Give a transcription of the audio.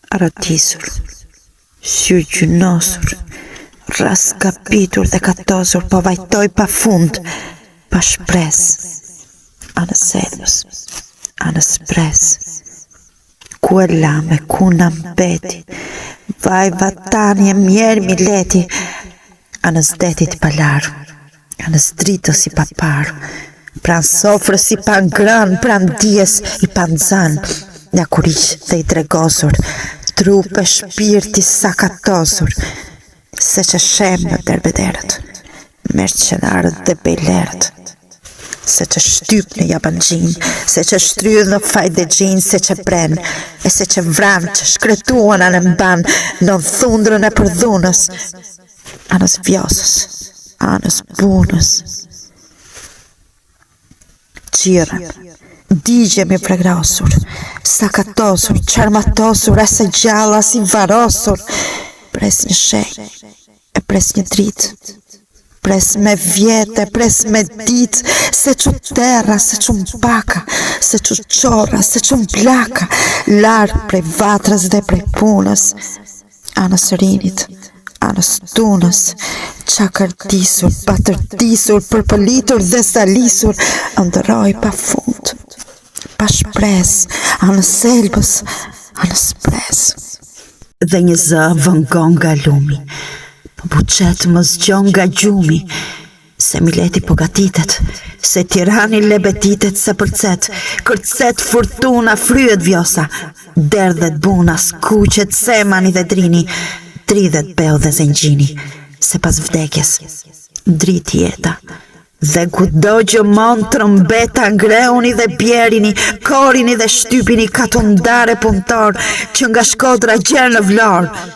Aratisur, sy gjynosur, raskapitur dhe katosur, po vajtoj pa fund, pa shpres, anës selbës, anës pres, ku e lame, ku në mbeti, vaj vatani e mjerë mileti, anës detit palaru, anës dritës i paparu, pran sofrës i pangran, pran dies i panzan, nga kurish dhe i dregosur, trupe shpirti sakatosur, se që shemë në derbederët, merqenarët dhe bejlerët, se që shtyp në jabangjin, se që shtrydh në fajdegjin, se që pren, e se që vram që shkretuan anë mban, në thundrën e përdhunës, anës vjosës, anës bunës, qira, digje me pregrosur, sakatosur, qarmatosur, ase gjalla si varosur, pres një shenj, e pres një dritë, pres me vjetë, pres me ditë, se që terra, se që mbaka, se që qora, se që mblaka, larë prej vatrës dhe prej punës, anës rinit, anës tunës, qakërdisur, patërdisur, përpëlitur dhe salisur, ndëroj pa fund, pa shpres, anës selbës, anës pres. Dhe një zë vëngon nga lumi, po buqet më zgjon nga gjumi, se Mileti po gatitet, se Tirani lebetitet, se kërcet furtuna fryet vjosa, derdhet buna, skuqet semani dhe drini, dridhet beu dhe zengjini, se pas vdekjes, driti jeta, dhe kudo gjëmon trombeta ngreuni dhe bjerini, korini dhe shtypini katundare punëtor, që nga Shkodra gjerë në Vlorë,